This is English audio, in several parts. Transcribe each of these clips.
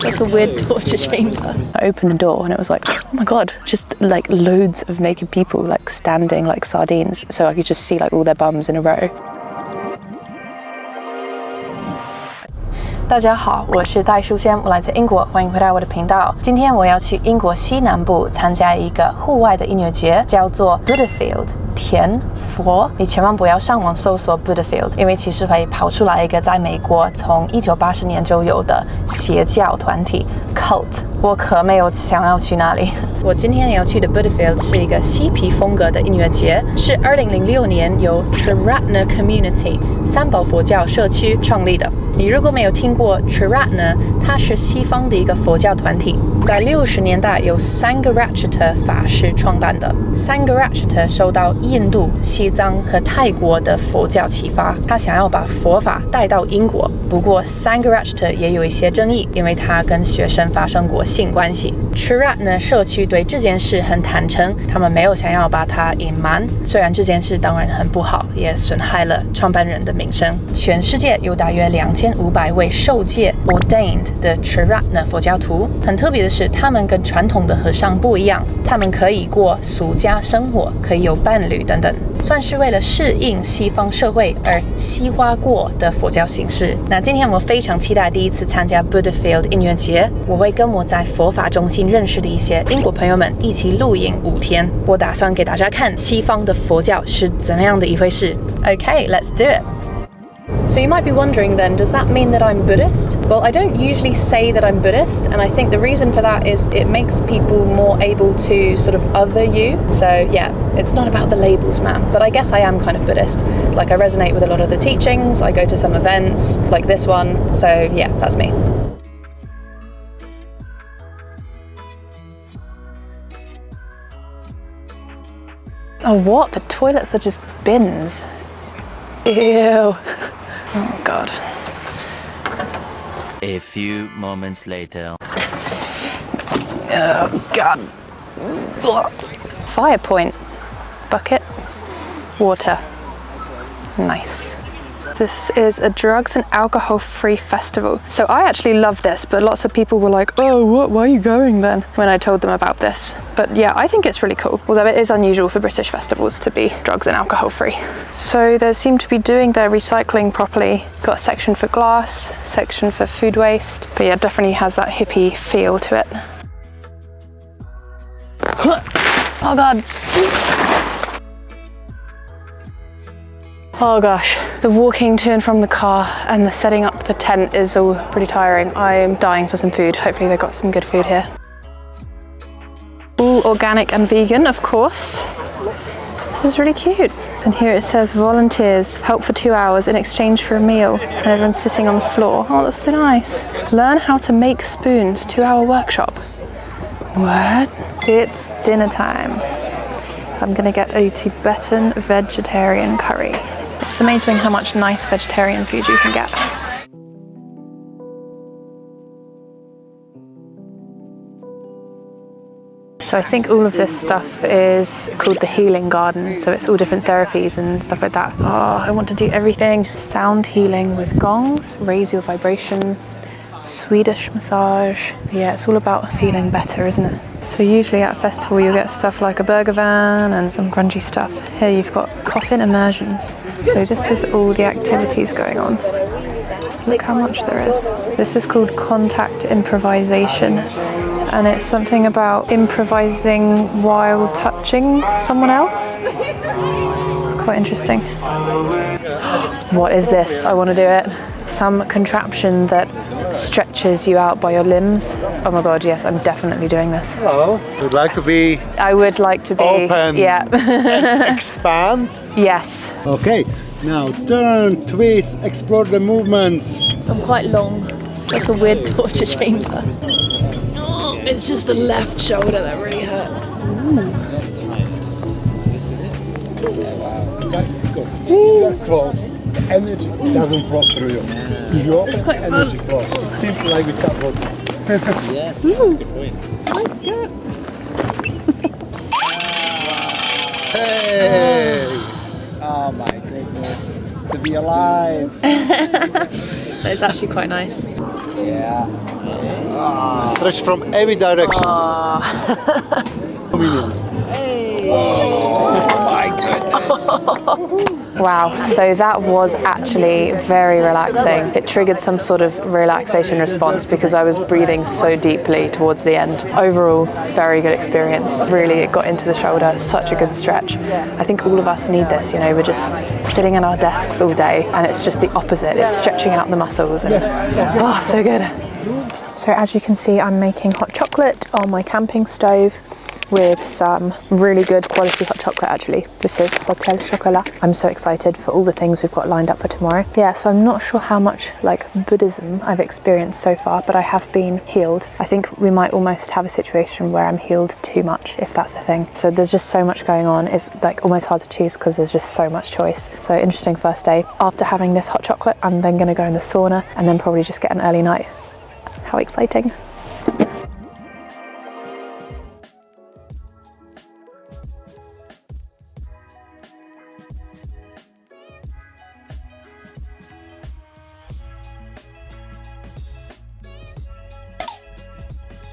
Like a weird torture chamber. I opened the door and it was like, oh my god, just like loads of naked people like standing like sardines. So I could just see like all their bums in a row. 大家好，我是戴淑仙，我来自英国，欢迎回到我的频道。今天我要去英国西南部参加一个户外的音乐节，叫做 Buddhafield 田佛。你千万不要上网搜索 Buddhafield， 因为其实会跑出来一个在美国从1980年就有的邪教团体 cult。我可没有想要去那里。我今天要去的 Buddhafield 是一个嬉皮风格的音乐节，是2006年由 Triratna Community 三宝佛教社区创立的。你如果没有听过 Triratna， 它是西方的一个佛教团体，在60年代由Sangharakshita 法师创办的。Sangharakshita 受到印度、西藏和泰国的佛教启发，他想要把佛法带到英国。不过 Sangharakshita 也有一些争议，因为他跟学生发生过性关系。Triratna 社区对这件事很坦诚，他们没有想要把它隐瞒。虽然这件事当然很不好，也损害了创办人的名声。全世界有大约2500位受戒 ordained 的 Triratna 佛教徒。很特别的是，他们跟传统的和尚不一样，他们可以过俗家生活，可以有伴侣等等，算是为了适应西方社会而西化过的佛教形式。那今天我非常期待第一次参加 Buddhafield 音乐节，我会跟我在佛法中心认识的一些英国朋友们一起露营5天。我打算给大家看西方的佛教是怎么样的一回事。Okay, let's do it. So you might be wondering then, does that mean that I'm Buddhist? Well, I don't usually say that I'm Buddhist, and I think the reason for that is it makes people more able to sort of other you. So yeah, it's not about the labels, man. But I guess I am kind of Buddhist. Like I resonate with a lot of the teachings, I go to some events, like this one. So yeah, that's me. Oh, what? The toilets are just bins. Ew. Oh, God. A few moments later. Oh, God. Fire point. Bucket. Water. Nice. This is a drugs and alcohol-free festival. So I actually love this, but lots of people were like, oh, what? Why are you going then? When I told them about this. But yeah, I think it's really cool, although it is unusual for British festivals to be drugs and alcohol-free. So they seem to be doing their recycling properly. Got a section for glass, section for food waste. But yeah, it definitely has that hippie feel to it. Oh God. Oh gosh, the walking to and from the car and the setting up the tent is all pretty tiring. I'm dying for some food. Hopefully they've got some good food here. All organic and vegan, of course. This is really cute. And here it says volunteers help for 2 hours in exchange for a meal, and everyone's sitting on the floor. Oh, that's so nice. Learn how to make spoons, 2-hour workshop. What? It's dinner time. I'm gonna get a Tibetan vegetarian curry. It's amazing how much nice vegetarian food you can get. So I think all of this stuff is called the healing garden. So it's all different therapies and stuff like that. Oh, I want to do everything. Sound healing with gongs, raise your vibration, Swedish massage. Yeah, it's all about feeling better, isn't it? So usually at a festival you get stuff like a burger van and some grungy stuff. Here you've got coffin immersions. So this is all the activities going on. Look how much there is. This is called contact improvisation, and it's something about improvising while touching someone else. It's quite interesting. What is this? I want to do it. Some contraption that stretches you out by your limbs. Oh my God, yes, I'm definitely doing this. Hello, would like to be... I would like to be... Open. Yeah. And expand. Yes. Okay, now turn, twist, explore the movements. I'm quite long, like a weird torture chamber. Oh, it's just the left shoulder that really hurts. Because if you are close, the energy doesn't flow through you. If you open, the energy flows. Simple like with tap water. Yes. That's good. Hey! Oh my goodness. To be alive. It's actually quite nice. Yeah. Stretch from every direction. Wow, so that was actually very relaxing. It triggered some sort of relaxation response because I was breathing so deeply towards the end. Overall, very good experience. Really, it got into the shoulder, such a good stretch. I think all of us need this, you know, we're just sitting at our desks all day and it's just the opposite. It's stretching out the muscles and, oh, so good. So as you can see, I'm making hot chocolate on my camping stove with some really good quality hot chocolate actually. This is Hotel Chocolat. I'm so excited for all the things we've got lined up for tomorrow. Yeah, so I'm not sure how much like Buddhism I've experienced so far, but I have been healed. I think we might almost have a situation where I'm healed too much, if that's a thing. So there's just so much going on. It's like almost hard to choose because there's just so much choice. So interesting first day. After having this hot chocolate, I'm then gonna go in the sauna and then probably just get an early night. How exciting.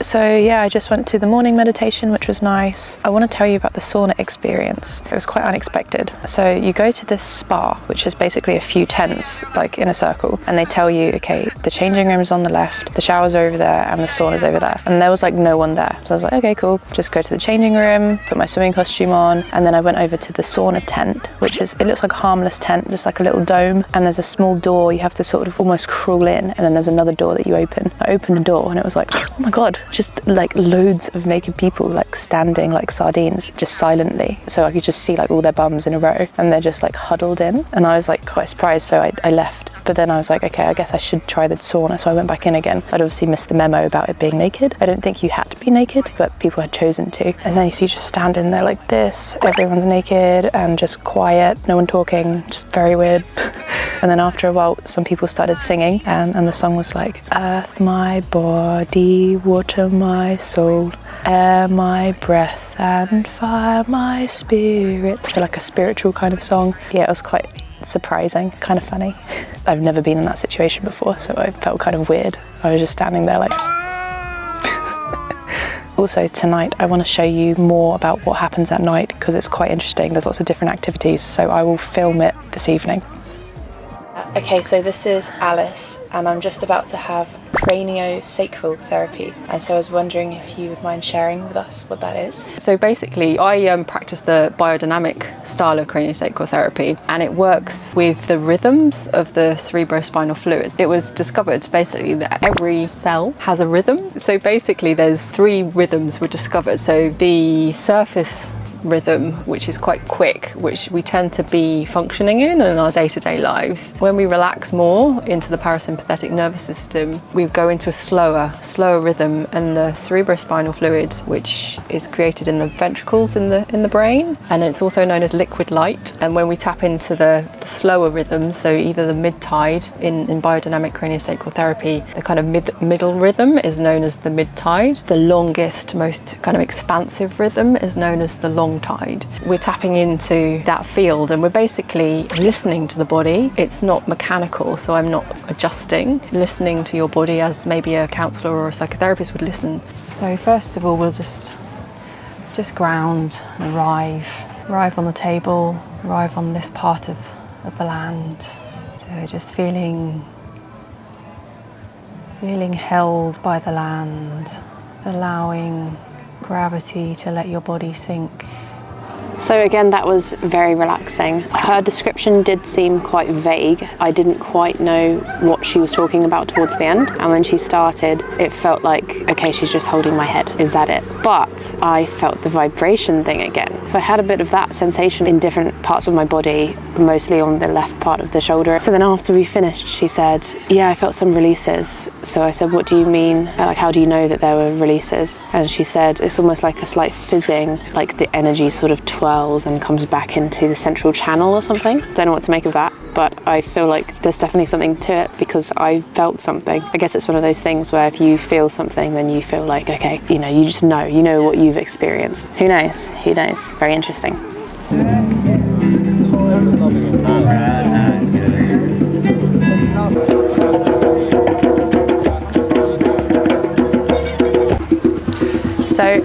So yeah, I just went to the morning meditation, which was nice. I want to tell you about the sauna experience. It was quite unexpected. So you go to this spa, which is basically a few tents, like in a circle, and they tell you, okay, the changing room is on the left, the shower's over there, and the sauna's over there. And there was like no one there. So I was like, okay, cool. Just go to the changing room, put my swimming costume on, and then I went over to the sauna tent, which is, it looks like a harmless tent, just like a little dome. And there's a small door, you have to sort of almost crawl in, and then there's another door that you open. I opened the door and it was like, oh my God, just like loads of naked people like standing like sardines just silently, so I could just see like all their bums in a row and they're just like huddled in, and I was like quite surprised, so I left. But then I was like, okay, I guess I should try the sauna, so I went back in again. I'd obviously missed the memo about it being naked. I don't think you had to be naked, but people had chosen to. And then you see just standing there like this, everyone's naked and just quiet, no one talking, just very weird. And then after a while, some people started singing, and the song was like, earth my body, water my soul, air my breath, and fire my spirit. So like a spiritual kind of song. Yeah, it was quite surprising, kind of funny. I've never been in that situation before, so I felt kind of weird. I was just standing there like... Also tonight I want to show you more about what happens at night because it's quite interesting. There's lots of different activities, so I will film it this evening. Okay, so this is Alice and I'm just about to have craniosacral therapy, and so I was wondering if you would mind sharing with us what that is. So basically I practice the biodynamic style of craniosacral therapy, and it works with the rhythms of the cerebrospinal fluids. It was discovered basically that every cell has a rhythm. So basically there's 3 rhythms were discovered. So the surface rhythm, which is quite quick, which we tend to be functioning in our day-to-day lives. When we relax more into the parasympathetic nervous system, we go into a slower rhythm, and the cerebrospinal fluid, which is created in the ventricles in the brain, and it's also known as liquid light. And when we tap into the slower rhythms, so either the mid-tide in biodynamic craniosacral therapy, the kind of middle rhythm is known as the mid-tide. The longest, most kind of expansive rhythm is known as the long tide. We're tapping into that field and we're basically listening to the body. It's not mechanical, so I'm not adjusting, listening to your body as maybe a counsellor or a psychotherapist would listen. So first of all, we'll just ground and arrive on the table, arrive on this part of the land. So just feeling held by the land, allowing gravity to let your body sink. So again, that was very relaxing. Her description did seem quite vague. I didn't quite know what she was talking about towards the end. And when she started, it felt like, okay, she's just holding my head. Is that it? But I felt the vibration thing again. So I had a bit of that sensation in different parts of my body, mostly on the left part of the shoulder. So then after we finished, she said, yeah, I felt some releases. So I said, what do you mean? Like, how do you know that there were releases? And she said, it's almost like a slight fizzing, like the energy sort of twirls and comes back into the central channel or something. Don't know what to make of that, but I feel like there's definitely something to it because I felt something. I guess it's one of those things where if you feel something, then you feel like, okay, you know, you just know, you know what you've experienced. Who knows? Who knows? Very interesting. So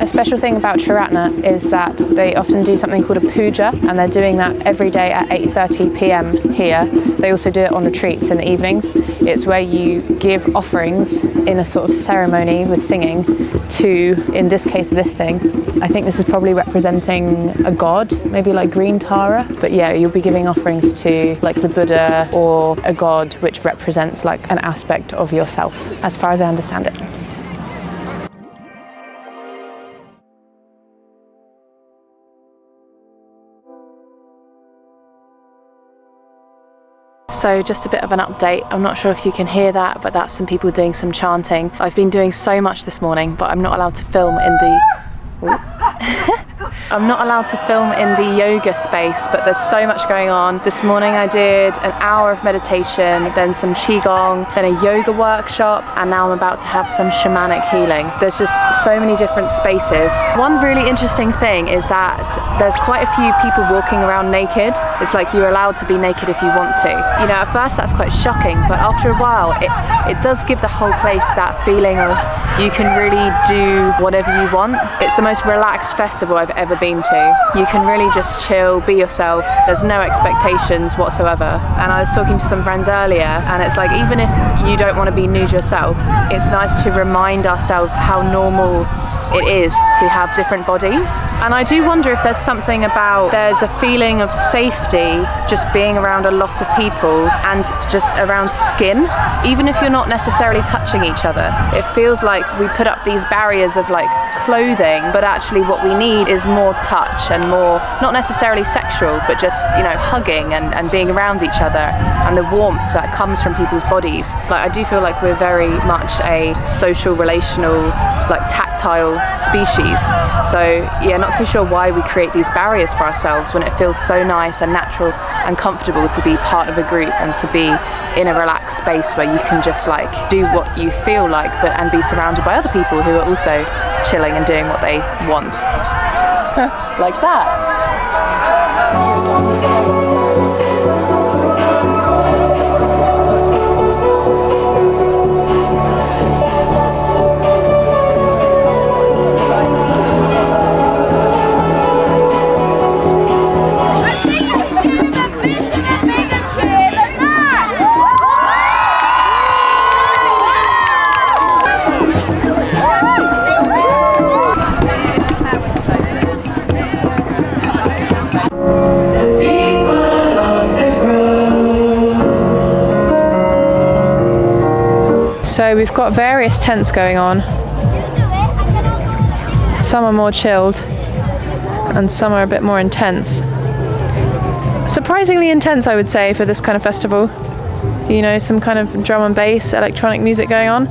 a special thing about Triratna is that they often do something called a puja, and they're doing that every day at 8:30 p.m. here. They also do it on retreats in the evenings. It's where you give offerings in a sort of ceremony with singing to, in this case, this thing. I think this is probably representing a god, maybe like green Tara. But yeah, you'll be giving offerings to like the Buddha or a god which represents like an aspect of yourself, as far as I understand it. So just a bit of an update. I'm not sure if you can hear that, but that's some people doing some chanting. I've been doing so much this morning, but I'm not allowed to film in the I'm not allowed to film in the yoga space, but there's so much going on. This morning I did an hour of meditation, then some qigong, then a yoga workshop, and now I'm about to have some shamanic healing. There's just so many different spaces. One really interesting thing is that there's quite a few people walking around naked. It's like you're allowed to be naked if you want to. You know, at first that's quite shocking, but after a while it does give the whole place that feeling of you can really do whatever you want. It's the most relaxed festival I've ever been to. You can really just chill, be yourself. There's no expectations whatsoever. And I was talking to some friends earlier, and it's like, even if you don't want to be nude yourself, it's nice to remind ourselves how normal it is to have different bodies. And I do wonder if there's something about, there's a feeling of safety just being around a lot of people and just around skin, even if you're not necessarily touching each other. It feels like we put up these barriers of like clothing, but actually what we need is more touch and more, not necessarily sexual, but just, you know, hugging and being around each other and the warmth that comes from people's bodies. Like, I do feel like we're very much a social, relational, like tactile species. So yeah, not too sure why we create these barriers for ourselves when it feels so nice and natural and comfortable to be part of a group and to be in a relaxed space where you can just like do what you feel like, but and be surrounded by other people who are also chilling and doing what they want. Like that. So we've got various tents going on. Some are more chilled and some are a bit more intense. Surprisingly intense, I would say, for this kind of festival. You know, some kind of drum and bass, electronic music going on.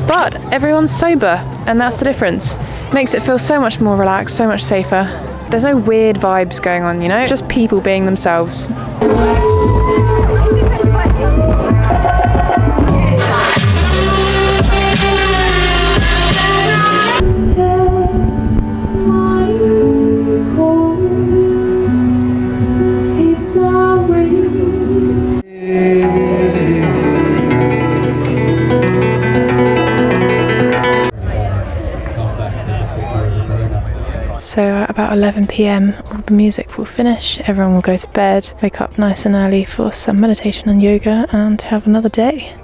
But everyone's sober, and that's the difference. Makes it feel so much more relaxed, so much safer. There's no weird vibes going on, you know? Just people being themselves. So at about 11 p.m, all the music will finish, everyone will go to bed, wake up nice and early for some meditation and yoga, and have another day.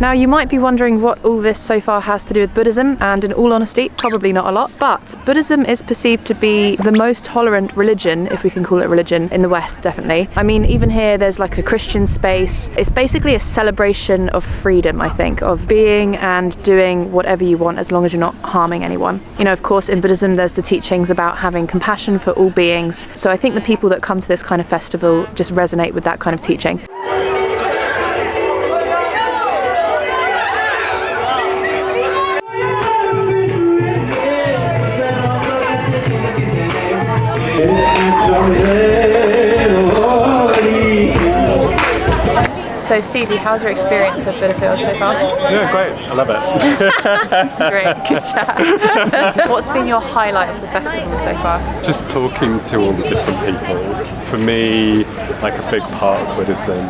Now you might be wondering what all this so far has to do with Buddhism, and in all honesty, probably not a lot, but Buddhism is perceived to be the most tolerant religion, if we can call it religion, in the West, definitely. I mean, even here there's like a Christian space. It's basically a celebration of freedom, I think, of being and doing whatever you want as long as you're not harming anyone. You know, of course, in Buddhism there's the teachings about having compassion for all beings, so I think the people that come to this kind of festival just resonate with that kind of teaching. So Stevie, how's your experience of Buddhafield so far? Yeah, great. I love it. Great, good chat. What's been your highlight of the festival so far? Just talking to all the different people. For me, like a big part of Buddhism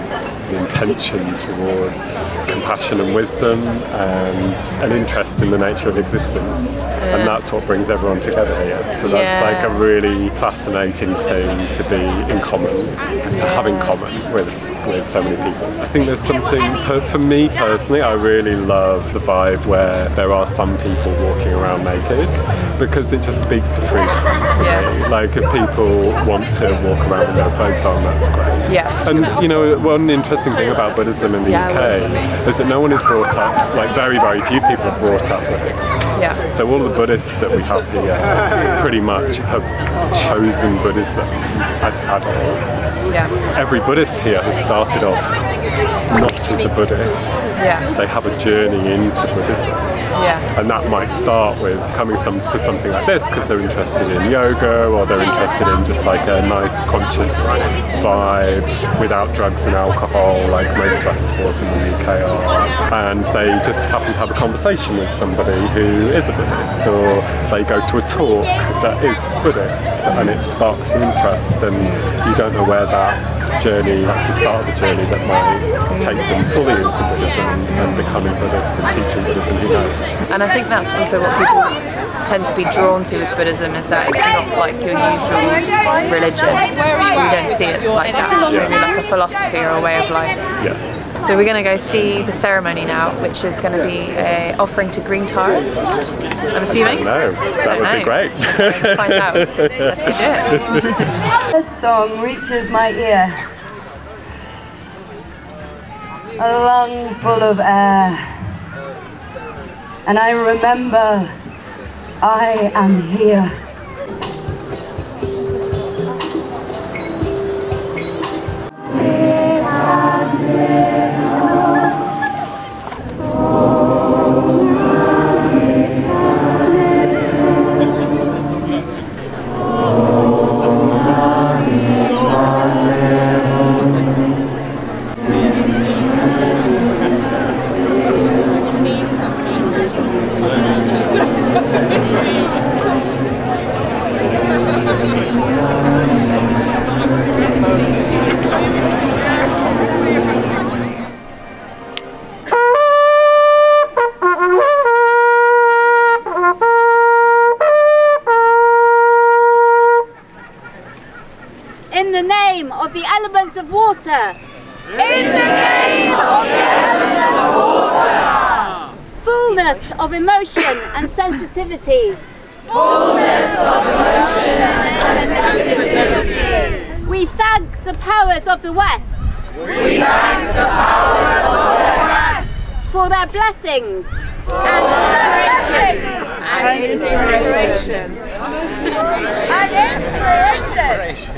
is the intention towards compassion and wisdom and an interest in the nature of existence. And that's what brings everyone together here. So that's like a really fascinating thing to be in common, to have in common with so many people. I think there's something, for me personally, I really love the vibe where there are some people walking around naked, because it just speaks to freedom for me. Like if people want to walk around with no clothes on, that's great. Yeah. And you know, one interesting thing about Buddhism in the UK is that no one is brought up, like very, very few people are brought up Buddhist. Yeah. So all the Buddhists that we have here pretty much have chosen Buddhism as adults. Yeah. Every Buddhist here has started off not as a Buddhist. Yeah. They have a journey into Buddhism. Yeah. And that might start with coming to something like this because they're interested in yoga, or they're interested in just like a nice conscious vibe without drugs and alcohol, like most festivals in the UK are. And they just happen to have a conversation with somebody who is a Buddhist, or they go to a talk that is Buddhist and it sparks an interest, and you don't know where that journey, that's the start of the journey that might take them fully into Buddhism and becoming Buddhist and teaching Buddhism, who knows. And I think that's also what people tend to be drawn to with Buddhism, is that it's not like your usual religion. You don't see it like that. It's maybe like a philosophy or a way of life. Yeah. So we're going to go see the ceremony now, which is going to be an offering to green taro, I'm assuming? No, that would be great. Okay, find out. Let's go do it. This song reaches my ear. A lung full of air. And I remember I am here. In the name of the elements of water. In the name of the elements of water. Fullness of emotion and sensitivity. Fullness of emotion and sensitivity. We thank the powers of the West. We thank the powers of the West. For their blessings. And inspiration. And inspiration.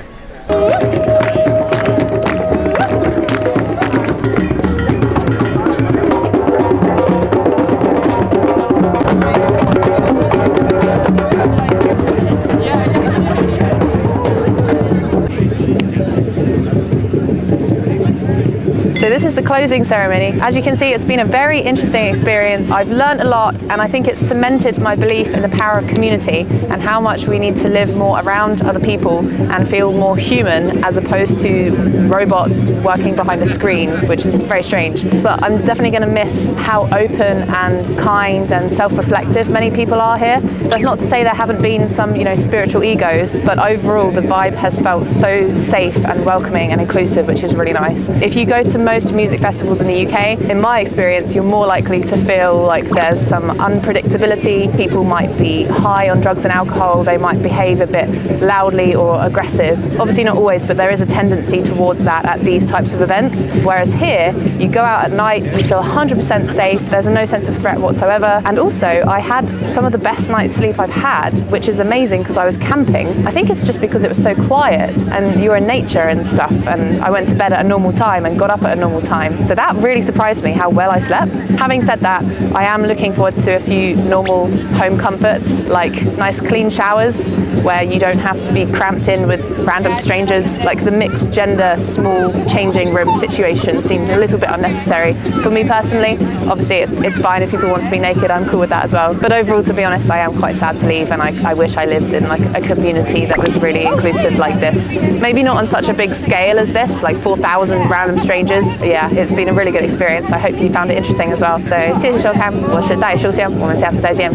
So this is the closing ceremony. As you can see, it's been a very interesting experience. I've learned a lot, and I think it's cemented my belief in the power of community and how much we need to live more around other people and feel more human, as opposed to robots working behind a screen, which is very strange. But I'm definitely going to miss how open and kind and self-reflective many people are here. That's not to say there haven't been some, spiritual egos, but overall the vibe has felt so safe and welcoming and inclusive, which is really nice. If you go to most music festivals in the UK, in my experience, you're more likely to feel like there's some unpredictability. People might be high on drugs and alcohol, they might behave a bit loudly or aggressive. Obviously not always, but there is a tendency towards that at these types of events. Whereas here, you go out at night, you feel 100% safe, there's no sense of threat whatsoever. And also, I had some of the best night's sleep I've had, which is amazing because I was camping. I think it's just because it was so quiet and you're in nature and stuff, and I went to bed at a normal time and got up at a normal time. So that really surprised me how well I slept. Having said that, I am looking forward to a few normal home comforts, like nice clean showers where you don't have to be cramped in with random strangers. Like the mixed gender small changing room situation seemed a little bit unnecessary. For me personally, obviously it's fine if people want to be naked, I'm cool with that as well. But overall, to be honest, I am quite sad to leave, and I wish I lived in like a community that was really inclusive like this. Maybe not on such a big scale as this, like 4,000 random strangers. But yeah, it's been a really good experience. I hope you found it interesting as well. So 谢谢收看，我是戴淑轩，我们下次再见。